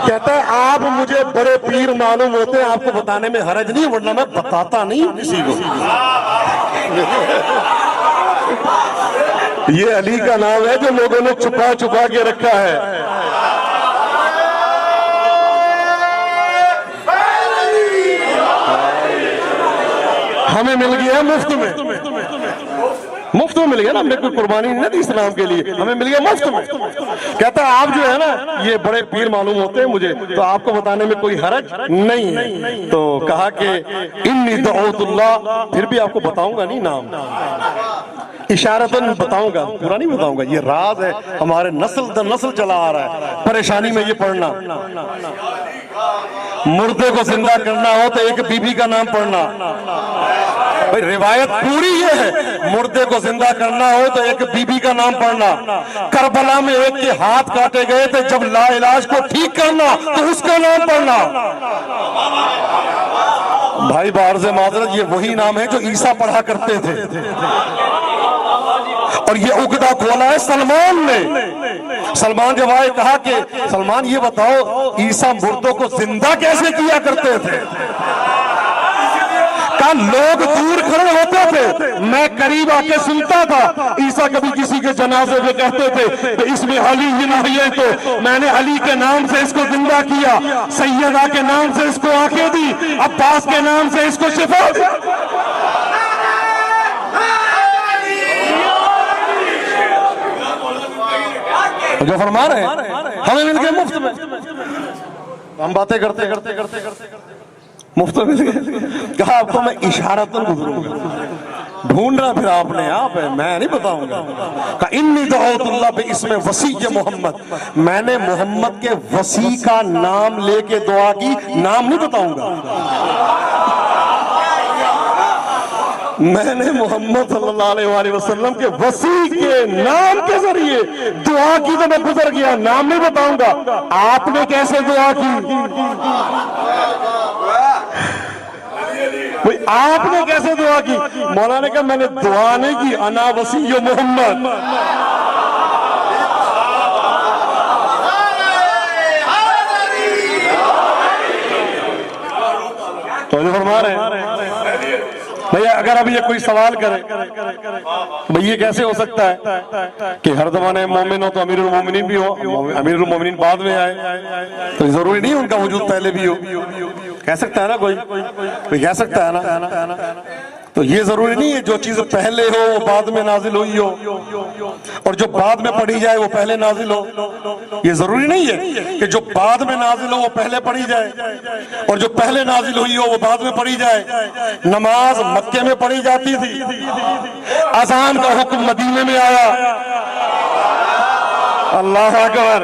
کہتا ہے آپ مجھے بڑے پیر معلوم ہوتے ہیں، آپ کو بتانے میں حرج نہیں، ورنہ میں بتاتا نہیں کسی کو۔ یہ علی کا نام ہے جو لوگوں نے چھپا چھپا کے رکھا ہے۔ ہمیں مل گیا ہے مفت میں، مفت میں مل گیا نا، ہم نے کوئی قربانی نہیں دی اسلام کے لیے، ہمیں مل گیا مفت میں۔ کہتا ہے آپ جو ہے نا یہ بڑے پیر معلوم ہوتے ہیں مجھے، تو آپ کو بتانے میں کوئی حرج نہیں ہے۔ تو کہا کہ انی دعوت اللہ، پھر بھی آپ کو بتاؤں گا نہیں نام، اشارتاً بتاؤں گا، پورا نہیں بتاؤں گا، یہ راز ہے ہمارے نسل در نسل چلا آ رہا ہے۔ پریشانی میں یہ پڑھنا، مردے کو زندہ کرنا ہو تو ایک بی بی کا نام پڑھنا، بھئی روایت پوری یہ ہے، مردے کو زندہ کرنا ہو تو ایک بی بی کا نام پڑھنا۔ کربلا میں ایک کے ہاتھ کاٹے گئے تھے، جب لا علاج کو ٹھیک کرنا تو اس کا نام پڑھنا۔ بھائی بعرض معذرت یہ وہی نام ہے جو عیسیٰ پڑھا کرتے تھے، اور یہ عقدہ کھولا ہے سلمان نے۔ سلمان جب آئے کہا کہ سلمان یہ بتاؤ عیسیٰ مردوں کو زندہ کیسے کیا کرتے تھے؟ کہا لوگ دور کھڑے ہوتے تھے، میں قریب آ کے سنتا تھا، عیسیٰ کبھی کسی کے جنازے میں کہتے تھے کہ اس میں علی ہی نہیں ہے، تو میں نے علی کے نام سے اس کو زندہ کیا، سیدہ کے نام سے اس کو آنکھیں دی، عباس کے نام سے اس کو شفا دی۔ جو فرما رہے ہیں ہمیں مل گئے مفت میں، ہم باتیں کرتے کرتے کرتے کرتے مفت میں مل گئے۔ کہا آپ کو میں اشارتاً گزروں گا، ڈھونڈنا پھر آپ نے، آپ ہے میں نہیں بتاؤں گا۔ کہا انی دعوت اللہ باسم وسیع محمد، میں نے محمد کے وسیع کا نام لے کے دعا کی، نام نہیں بتاؤں گا، میں نے محمد صلی اللہ علیہ وسلم کے وسیع کے نام کے ذریعے دعا کی تو میں گزر گیا، نام نہیں بتاؤں گا۔ آپ نے کیسے دعا کی؟ آپ نے کیسے دعا کی؟ مولانا نے کہا میں نے دعا نہیں کی، انا وسیع محمد۔ تو جو فرما رہے ہیں بھئی اگر اب یہ کوئی سوال کرے بھئی یہ کیسے ہو سکتا ہے کہ ہر زمانے مومن ہو تو امیر المومنین بھی ہو، امیر المومنین بعد میں آئے، تو ضروری نہیں ان کا وجود پہلے بھی ہو، کہہ سکتا ہے نا کوئی کہہ سکتا ہے نا؟ تو یہ ضروری نہیں ہے جو چیز پہلے ہو وہ بعد میں نازل ہوئی ہو، اور جو بعد میں پڑھی جائے وہ پہلے نازل ہو. یہ ضروری نہیں ہے کہ جو بعد میں نازل ہو وہ پہلے پڑھی جائے اور جو پہلے نازل ہوئی ہو وہ بعد میں پڑھی جائے. نماز مکے میں پڑھی جاتی تھی، اذان کا حکم مدینے میں آیا. اللہ اکبر.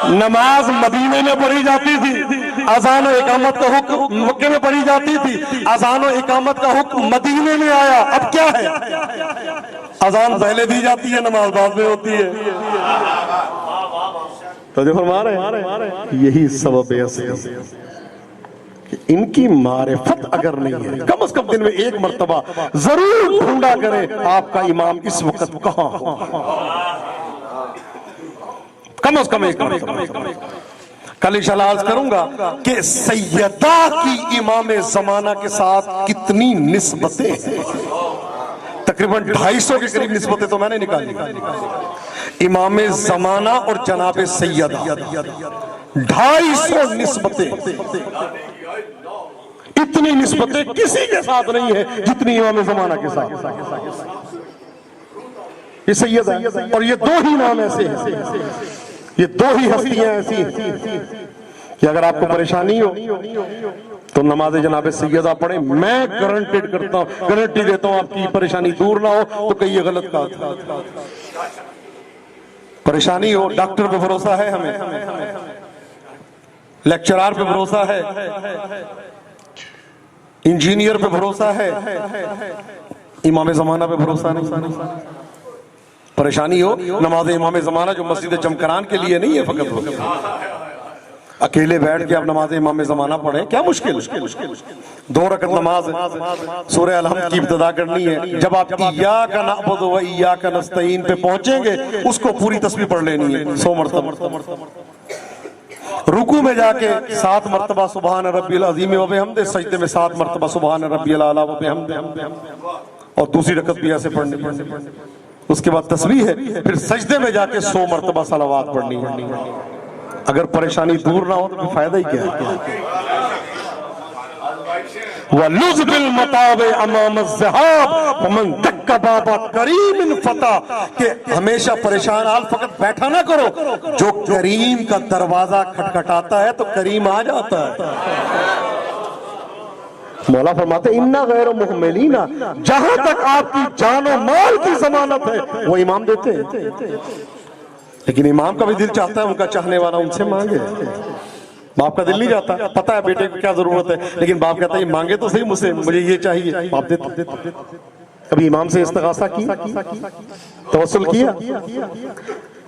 نماز مدینے میں پڑھی جاتی تھی، اذان و اقامت کا حکم مکے میں پڑھی جاتی تھی، اذان و اقامت کا حکم مدینے میں آیا. اب کیا ہے؟ اذان پہلے دی جاتی ہے، نماز بعد میں ہوتی ہے. تو جو فرما رہے ہیں یہی سبب اصلی کہ ان کی معرفت اگر نہیں ہے، کم از کم دن میں ایک مرتبہ ضرور ڈھونڈا کرے آپ کا امام اس وقت کہاں ہو. کم از کم ایک مرتبہ. کل انشاءاللہ عرض کروں گا کہ سیدہ کی امام زمانہ کے ساتھ کتنی نسبتیں ہیں. تقریباً 250 کے قریب نسبتیں تو میں نے نکالی. امام زمانہ اور جناب سیدہ 250 نسبتیں. اتنی نسبتیں کسی کے ساتھ نہیں ہے جتنی امام زمانہ کے ساتھ. یہ سیدہ اور یہ دو ہی نام ایسے ہیں، یہ دو ہی ہستیاں ایسی ہیں کہ اگر آپ کو پریشانی ہو تو نماز جناب سیدہ پڑھیں. میں گارنٹیڈ کرتا ہوں، گارنٹی دیتا ہوں آپ کی پریشانی دور نہ ہو تو کہیں یہ غلط کہا. پریشانی ہو، ڈاکٹر پہ بھروسہ ہے ہمیں، لیکچرار پہ بھروسہ ہے، انجینئر پہ بھروسہ ہے، امام زمانہ پہ بھروسہ نہیں. پریشانی ہو، نماز امام زمانہ جو مسجد چمکران کے لیے نہیں ہے فقط، وہ اکیلے بیٹھ کے آپ نماز امام زمانہ پڑھیں. کیا مشکل؟ 2 رکعت نماز سورہ الحمد کی ابتدا کرنی ہے. جب آپ ایاک نعبد و ایاک نستعین پہ پہنچیں گے اس کو پوری تسبیح پڑھ لینی ہے 100 مرتبہ. رکوع میں جا کے 7 مرتبہ سبحان ربی العظیم و بحمدہ، سجدے میں 7 مرتبہ سبحان ربی الاعلی و بحمدہ، اور دوسری رکعت بھی ایسے پڑھنی. اس کے بعد تسبیح ہے، پھر سجدے میں جا کے 100 مرتبہ صلوات پڑھنی ہے. اگر پریشانی دور نہ ہو تو فائدہ ہی کیا ہے؟ وَلُذْ بِالْمَطَابِ أَمَامَ الذِّهَابِ وَمَنْ دَقَّ بَابَ كَرِيمٍ فَتَى، کہ ہمیشہ پریشان حال فقط بیٹھا نہ کرو، جو کریم کا دروازہ کھٹکھٹاتا ہے تو کریم آ جاتا ہے. مولا فرماتے ہیں اِنَّا غَيْرُ مُحْمِلِينَ، جہاں تک آپ کی جان و مال کی ضمانت ہے وہ امام دیتے ہیں. لیکن امام کا بھی دل چاہتا ہے ان کا چاہنے والا ان سے مانگے. باپ کا دل نہیں چاہتا، پتہ ہے بیٹے کو کیا ضرورت ہے، لیکن باپ کہتا ہے مانگے تو صحیح مجھ سے، مجھے یہ چاہیے. باپ دیتا. کبھی امام سے استغاثہ کی، توسل کیا؟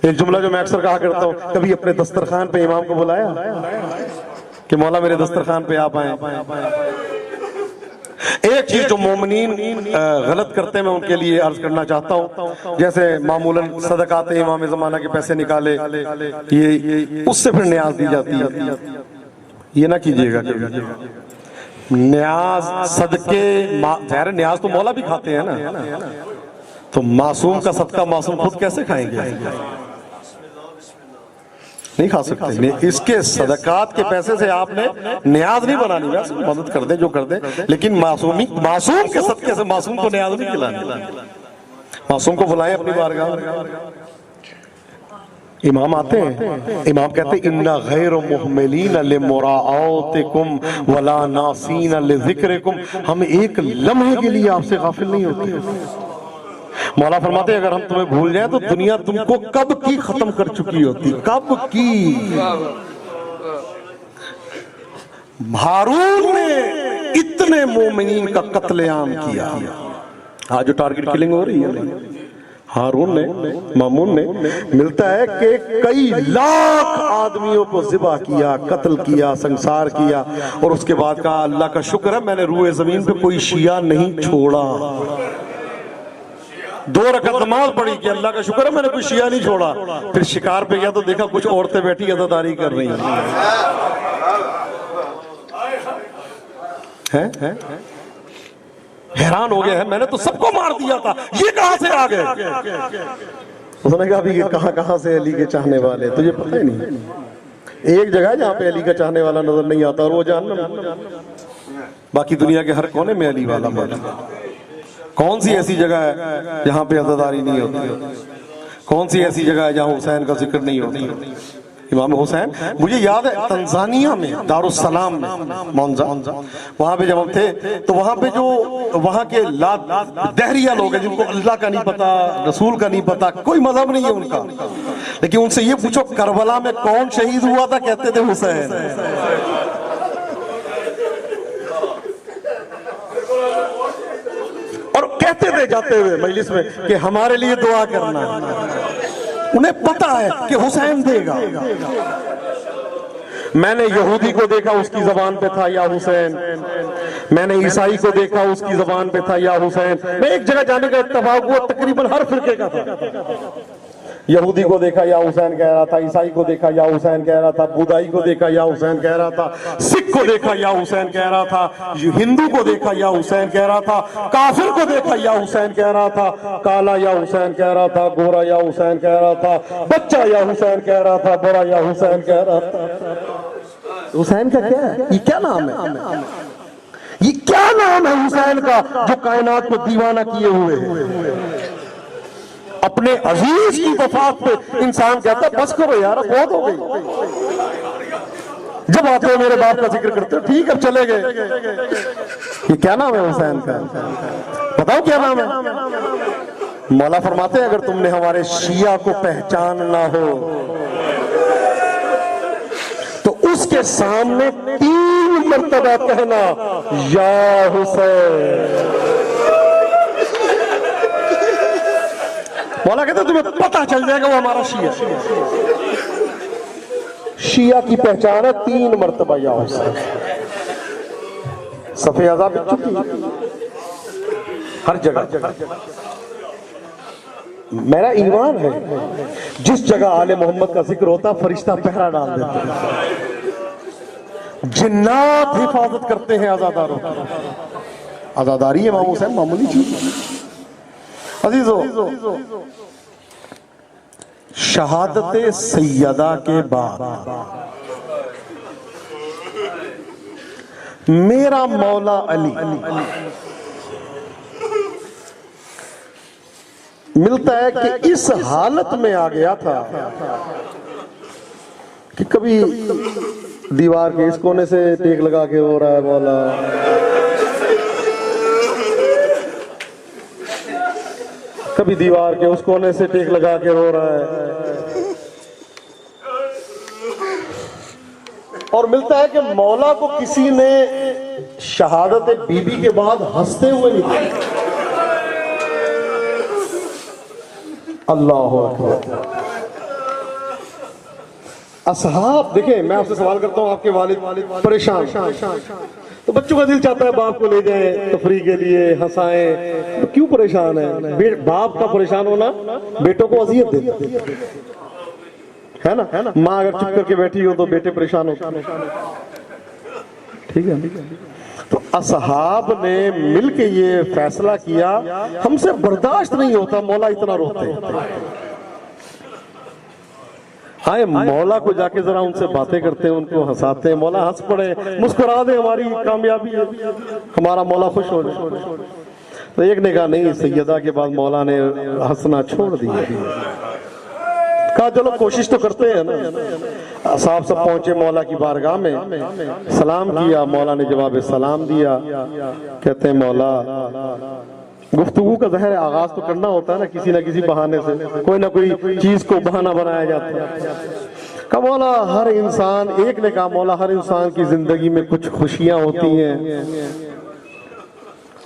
ایک جملہ جو میں اکثر کہا کرتا ہوں، کبھی اپنے دسترخوان پہ امام کو بلایا کہ مولا میرے دسترخوان پہ آپ آئیں. ایک چیز جو مومنین غلط کرتے ہیں میں ان کے لیے عرض کرنا چاہتا ہوں، جیسے معمولاً صدقات امام زمانہ کے پیسے نکالے، یہ اس سے پھر نیاز دی جاتی ہے. یہ نہ کیجیے گا. نیاز صدقے، ظاہر نیاز تو مولا بھی کھاتے ہیں نا، تو معصوم کا صدقہ معصوم خود کیسے کھائیں گے؟ نہیں کھا سکتے. اس کے صدقات کے پیسے سے آپ نے نیاز نہیں بنانی، ویسے مدد کر دیں جو کر دیں، لیکن معصوم کے صدقے سے معصوم کو نیاز نہیں کھلانی. معصوم کو بلائیں اپنی بارگاہ. امام آتے ہیں، امام کہتے ہیں اِنَّا غَيْرُ مُحْمِلِينَ لِمُرَاعَاتِكُمْ وَلَا نَاسِينَ لِذِكْرِكُمْ، ہم ایک لمحے کے لیے آپ سے غافل نہیں ہوتے. مولا فرماتے ہیں اگر ہم تمہیں بھول جائیں تو دنیا تم کو کب کی ختم کر چکی ہوتی. کب کی. ہارون نے اتنے مومنین کا قتل عام کیا. آج جو ٹارگٹ کلنگ ہو رہی ہے، ہارون نے، مامون نے، ملتا ہے کہ کئی لاکھ آدمیوں کو ذبح کیا، قتل کیا، سنسار کیا، اور اس کے بعد کہا اللہ کا شکر ہے میں نے روئے زمین پہ کوئی شیعہ نہیں چھوڑا. 2 رکعت نماز پڑھی کہ اللہ کا شکر ہے میں نے کوئی شیعہ نہیں چھوڑا. پھر شکار پہ گیا تو دیکھا کچھ عورتیں بیٹھی عزاداری کر رہی ہیں. حیران ہو گئے ہیں، میں نے تو سب کو مار دیا تھا، یہ کہاں سے آ گئے؟ اس نے کہا ابھی یہ کہاں سے علی کے چاہنے والے، تجھے پتہ ہی نہیں. ایک جگہ جہاں پہ علی کا چاہنے والا نظر نہیں آتا اور وہ جہنم. باقی دنیا کے ہر کونے میں علی والا موجود ہے. کون سی ایسی جگہ ہے جہاں پہ عزاداری نہیں ہوتی؟ کون سی ایسی جگہ ہے جہاں حسین کا ذکر نہیں ہوتا؟ امام حسین، مجھے یاد ہے تنزانیہ میں دارالسلام میں مونزا، وہاں پہ جب ہم تھے تو وہاں پہ جو وہاں کے دہریہ لوگ ہیں جن کو اللہ کا نہیں پتا، رسول کا نہیں پتا، کوئی مذہب نہیں ہے ان کا، لیکن ان سے یہ پوچھو کربلا میں کون شہید ہوا تھا، کہتے تھے حسین۔ اور کہتے تھے جاتے ہوئے مجلس میں کہ ہمارے لیے دعا کرنا، انہیں پتا ہے کہ حسین دے گا۔ میں نے یہودی کو دیکھا اس کی زبان پہ تھا یا حسین، میں نے عیسائی کو دیکھا اس کی زبان پہ تھا یا حسین۔ میں ایک جگہ جانے کا اتفاق ہوا تقریباً ہر فرقے کا تھا، یہودی کو دیکھا یا حسین کہہ رہا تھا، عیسائی کو دیکھا یا حسین کہہ رہا تھا، بدھائی کو دیکھا یا حسین کہہ رہا تھا، سکھ کو دیکھا یا حسین کہہ رہا تھا، ہندو کو دیکھا یا حسین کہہ رہا تھا، کافر کو دیکھا یا حسین کہہ رہا تھا، کالا یا حسین کہہ رہا تھا، گورا یا حسین کہہ رہا تھا، بچہ یا حسین کہہ رہا تھا، بڑا یا حسین کہہ رہا تھا۔ حسین کا کیا ہے؟ یہ کیا نام ہے؟ یہ کیا نام ہے حسین کا جو کائنات کو دیوانہ کیے ہوئے ہیں؟ اپنے عزیز کی وفات پہ انسان کہتا ہے بس کرو یار، بہت ہو گئی۔ جب آتے ہو میرے باپ کا ذکر کرتے ہو، ٹھیک اب چلے گئے۔ یہ کیا نام ہے حسین کا؟ بتاؤ کیا نام ہے؟ مولا فرماتے ہیں اگر تم نے ہمارے شیعہ کو پہچاننا ہو تو اس کے سامنے 3 مرتبہ کہنا یا حسین۔ مولا کہتے ہیں تمہیں پتہ چل جائے گا وہ ہمارا شیعہ۔ شیعہ کی پہچان ہے 3 مرتبہ یا حسین۔ صفحہ عذاب چکی ہر جگہ۔ میرا ایمان ہے جس جگہ آل محمد کا ذکر ہوتا فرشتہ پہرا ڈال دیتے ہیں، جنات حفاظت کرتے ہیں عزاداروں کی۔ عزاداری امام حسین معمولی چیز۔ عزیزو، شہادت سیدہ کے بعد میرا مولا علی ملتا ہے کہ اس حالت میں آ گیا تھا کہ کبھی دیوار کے اس کونے سے ٹیک لگا کے ہو رہا ہے مولا، کبھی دیوار کے اس کونے سے ٹیک لگا کے رو رہا ہے، اور ملتا ہے کہ مولا کو کسی نے شہادت بی بی کے بعد ہنستے ہوئے نہیں دیکھا۔ اللہ اکبر۔ اصحاب دیکھیں، میں آپ سے سوال کرتا ہوں، آپ کے والد پریشان تو بچوں کا دل چاہتا ہے باپ کو لے جائیں تفریح کے لیے، ہنسائیں، تو کیوں پریشان ہے؟ باپ کا پریشان ہونا بیٹوں کو اذیت دیتا ہے نا۔ ماں اگر چپ کر کے بیٹھی ہو تو بیٹے پریشان ہوتے ہیں، ٹھیک ہے۔ تو اصحاب نے مل کے یہ فیصلہ کیا ہم سے برداشت نہیں ہوتا مولا اتنا روتے ہیں، آئے مولا کو جا کے ذرا ان سے باتیں کرتے ہیں، ان کو ہنساتے ہیں، مولا ہنس پڑے، مسکرا دے، ہماری کامیابی ہے، ہمارا مولا خوش ہو جائے۔ تو ایک نے کہا نہیں، سیدہ کے بعد مولا نے ہنسنا چھوڑ دیا، کہا چلو کوشش تو کرتے ہیں نا۔ صاحب سب پہنچے مولا کی بارگاہ میں، سلام کیا، مولا نے جواب سلام دیا، کہتے ہیں مولا گفتگو کا ظاہر آغاز تو کرنا ہوتا ہے نا کسی نہ کسی بہانے سے، کوئی نہ کوئی چیز کو بہانہ بنایا جاتا ہے۔ کہا مولا ہر انسان، ایک نے کہا مولا ہر انسان کی زندگی میں کچھ خوشیاں ہوتی ہیں،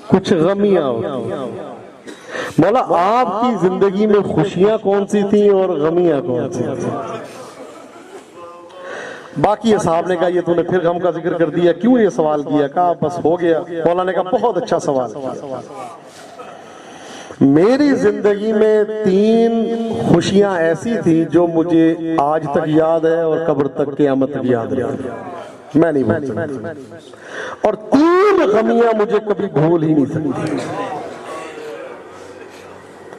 کچھ غمیاں ہوتی ہیں۔ مولا آپ کی زندگی میں خوشیاں کون سی تھیں اور غمیاں کون سی تھیں؟ باقی اصحاب نے کہا یہ تو نے پھر غم کا ذکر کر دیا، کیوں یہ سوال کیا؟ کہا بس ہو گیا۔ مولا نے کہا بہت اچھا سوال کیا، میری زندگی میں 3 خوشیاں ایسی تھیں جو مجھے آج تک یاد ہے اور قبر تک قیامت تک یاد رہے گی، میں نہیں بھول سکتا، اور 3 غمیاں مجھے کبھی بھول ہی نہیں سکتی۔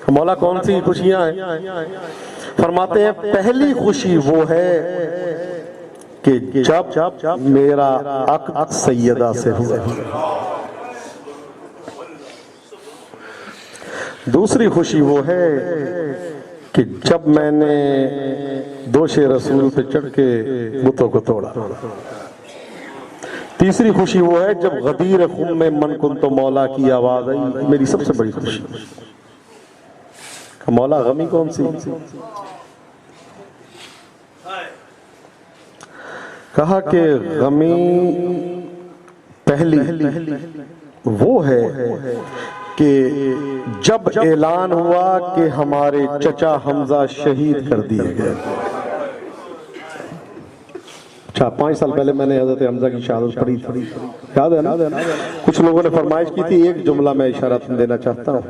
مولا کون سی خوشیاں ہیں؟ فرماتے ہیں پہلی خوشی وہ ہے کہ جب میرا عقد سیدہ سے ہوا، دوسری خوشی وہ ہے کہ جب میں نے دوش رسول پہ چڑھ کے بتوں کو توڑا. تیسری خوشی وہ ہے جب غدیر خم میں من کن تو مولا کی آواز آئی. میری سب سے بڑی خوشی کہ مولا غمی کون سی؟ کہا کہ غمی پہلی وہ ہے کہ جب اعلان ہوا کہ ہمارے چچا حمزہ شہید کر دیے گئے. 5 سال پہلے میں نے حضرت حمزہ کی شہادت پڑھی تھی، یاد ہے نا؟ کچھ لوگوں نے فرمائش کی تھی، ایک جملہ میں اشارہ دینا چاہتا ہوں.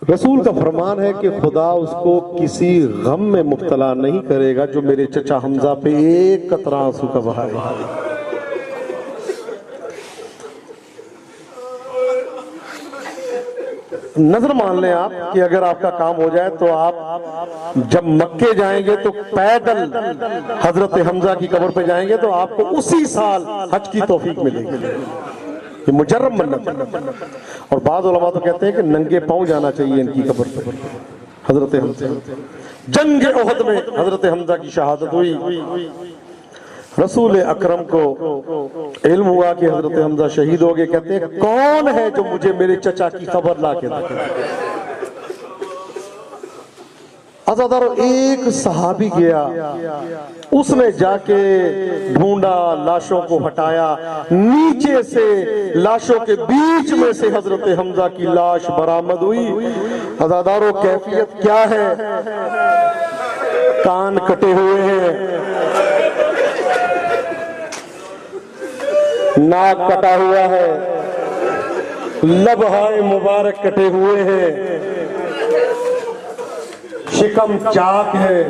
رسول کا فرمان ہے کہ خدا اس کو کسی غم میں مبتلا نہیں کرے گا جو میرے چچا حمزہ پہ ایک قطرہ آنسو کا بہائے. نظر مان لیں آپ کہ اگر آپ کا کام ہو جائے تو آپ جب مکے جائیں گے تو پیدل حضرت حمزہ کی قبر پہ جائیں گے تو آپ کو اسی سال حج کی توفیق ملے گی. یہ مجرب منت. اور بعض علماء تو کہتے ہیں کہ ننگے پاؤں جانا چاہیے ان کی قبر پر. حضرت حمزہ جنگ احد میں حضرت حمزہ کی شہادت ہوئی. رسول اکرم کو علم ہوا کہ حضرت حمزہ شہید ہو گئے. کہتے ہیں کون ہے جو مجھے میرے چچا کی خبر لا کے دے؟ عزادارو ایک صحابی گیا، اس نے جا کے ڈھونڈا، لاشوں کو ہٹایا، نیچے سے لاشوں کے بیچ میں سے حضرت حمزہ کی لاش برآمد ہوئی. عزادارو کیفیت کیا ہے؟ کان کٹے ہوئے ہیں، ناک کٹا ہوا ہے، لبہائے مبارک کٹے ہوئے ہیں، شکم چاک ہے،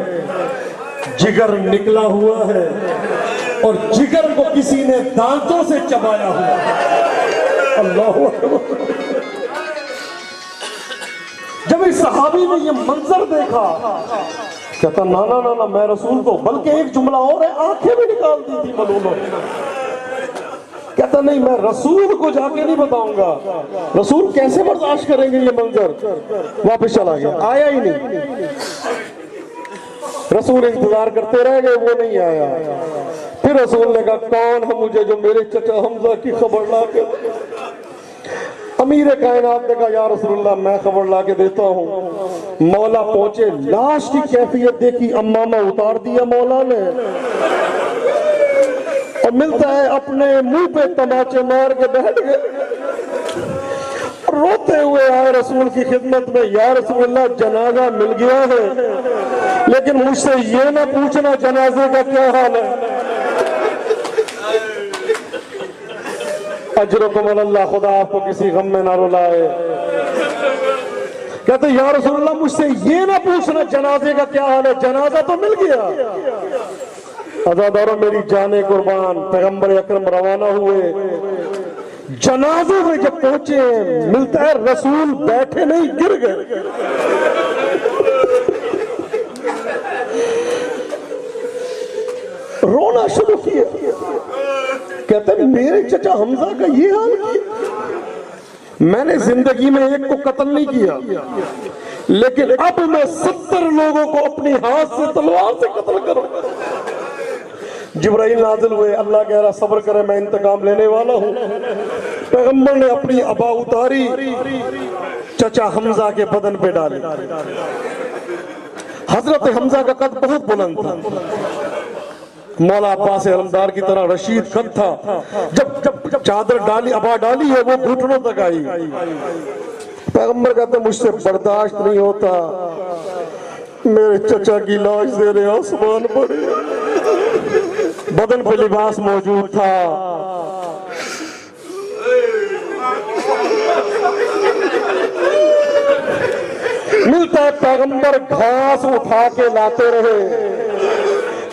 جگر نکلا ہوا ہے اور جگر کو کسی نے دانتوں سے چبایا ہوا ہے. اللہ اکبر. جب اس صحابی نے یہ منظر دیکھا کہتا نا نا نا میں رسول کو، بلکہ ایک جملہ اور ہے، آنکھیں بھی نکال دی تھی ملولوں. کہتا نہیں میں رسول کو جا کے نہیں بتاؤں گا، رسول کیسے برداشت کریں گے یہ منظر. واپس چلا گیا، آیا ہی نہیں. رسول انتظار کرتے رہ گئے، وہ نہیں آیا. پھر رسول نے کہا کون ہے مجھے جو میرے چچا حمزہ کی خبر لا کے؟ امیر کائنات نے کہا یا رسول اللہ میں خبر لا کے دیتا ہوں. مولا پہنچے، لاش کی کیفیت دیکھی، امامہ اتار دیا مولا نے، اور ملتا ہے اپنے منہ پہ تماچے مار کے بیٹھ گئے، روتے ہوئے آئے رسول کی خدمت میں. یا رسول اللہ جنازہ مل گیا ہے، لیکن مجھ سے یہ نہ پوچھنا جنازے کا کیا حال ہے. اجرکم اللہ، خدا آپ کو کسی غم میں نہ رلائے. کہتے یا رسول اللہ مجھ سے یہ نہ پوچھنا جنازے کا کیا حال ہے، جنازہ تو مل گیا. عزاداروں میری جان قربان، پیغمبر اکرم روانہ ہوئے، جنازے میں جب پہنچے ملتا ہے رسول بیٹھے نہیں گر گئے. رونا شروع کیا. کہتے ہیں میرے چچا حمزہ کا یہ حال کیا. میں نے زندگی میں ایک کو قتل نہیں کیا، لیکن اب میں 70 لوگوں کو اپنی ہاتھ سے تلوار سے قتل کروں. جبرائیل نازل ہوئے، اللہ کہہ رہا صبر کرے میں انتقام لینے والا ہوں. پیغمبر نے اپنی ابا اتاری، چچا حمزہ کے بدن پہ ڈالی. حضرت حمزہ کا قد بہت بلند تھا، مولا عباس علمدار کی طرح رشید قد تھا. جب چادر ڈالی، ابا ڈالی ہے، وہ گھٹنوں تک آئی. پیغمبر کہتے مجھ سے برداشت نہیں ہوتا، میرے چچا کی لاش زیر آسمان پڑی، بدن پہ لباس موجود تھا. ملتا ہے پیغمبر گھاس اٹھا کے لاتے رہے،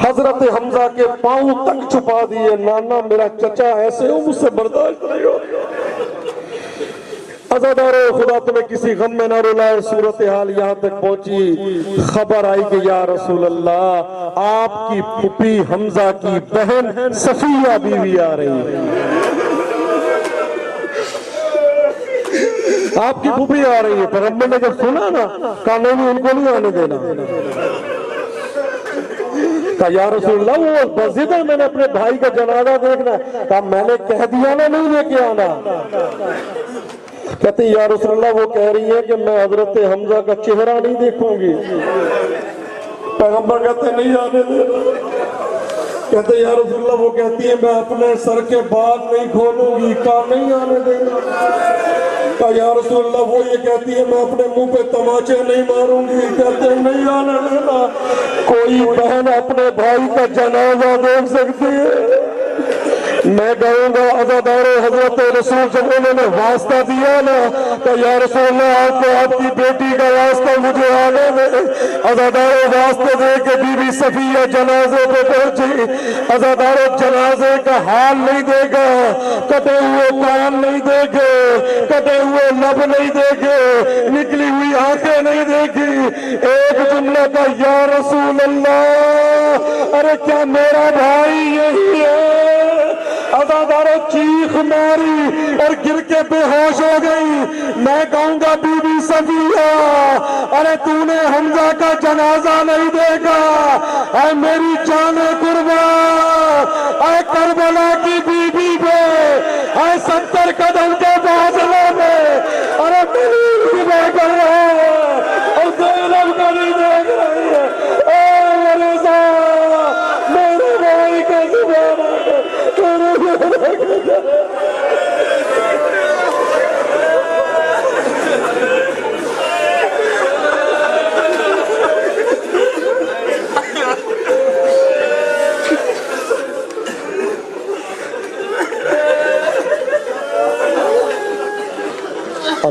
حضرت حمزہ کے پاؤں تک چھپا دیے. نانا میرا چچا ایسے ہو، مجھ سے برداشت نہیں ہو. عزادارو خدا تمہیں کسی غم میں نہ رلائے. صورتحال یہاں تک پہنچی، خبر آئی کہ یا رسول اللہ آپ کی پھوپھی حمزہ کی بہن صفیہ بیوی آ رہی ہے. آپ کی پھوپھی آ رہی ہے، پیغمبر نے جب سنا نا کہا نہیں ان کو نہیں آنے دینا، کہا یا رسول اللہ وہ بضد ہے، میں نے اپنے بھائی کا جنازہ دیکھنا ہے، کہا میں نے کہہ دیا نا نہیں لے کے آنا، کہتے یا رسول اللہ وہ کہہ رہی ہے کہ میں حضرت حمزہ کا چہرہ نہیں دیکھوں گی، پیغمبر کہتے نہیں آنے دینا، کہتے یا رسول اللہ وہ کہتی ہے میں اپنے سر کے بال نہیں کھولوں گی، کہا نہیں آنے دینا، کہا یا رسول اللہ وہ یہ کہتی ہے میں اپنے منہ پہ تماچے نہیں ماروں گی، کہتے نہیں آنے دینا۔ کوئی بہن اپنے بھائی کا جنازہ دیکھ سکتی ہے؟ میں کہوں گا عزادار حضرت رسول جب انہوں نے واسطہ دیا نا کہ یا رسول اللہ آپ کو آپ کی بیٹی کا واسطہ مجھے آنے میں، عزادار واسطے دے کے بی بی صفیہ جنازے پہ پہنچی، عزادار جنازے کا حال نہیں دیکھا، کٹے ہوئے کان نہیں دیکھے، کٹے ہوئے لب نہیں دیکھے، نکلی ہوئی آنکھیں نہیں دیکھی، ایک جملہ کا یا رسول اللہ ارے کیا میرا بھائی یہی ہے؟ عزاداروں چیخ ماری اور گر کے بے ہوش ہو گئی۔ میں کہوں گا بی بی صفیہ ارے تو نے حمزہ کا جنازہ نہیں دیکھا، اے میری جان قربان، اے کربلا کی بی بی پہ، اے 70 قدم کے فاصلے میں ارے میری بے کر رہا ہے اور زینب کا نہیں دیکھ رہی ہے، اے میرے ساتھ میرے بھائی کا زبان ہے۔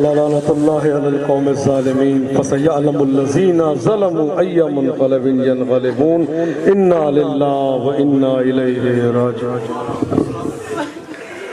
لعنت اللہ علی القوم الظالمین فسیعلم الذین ظلموا ای منقلب ینقلبون انا للہ و انا الیہ راجعون۔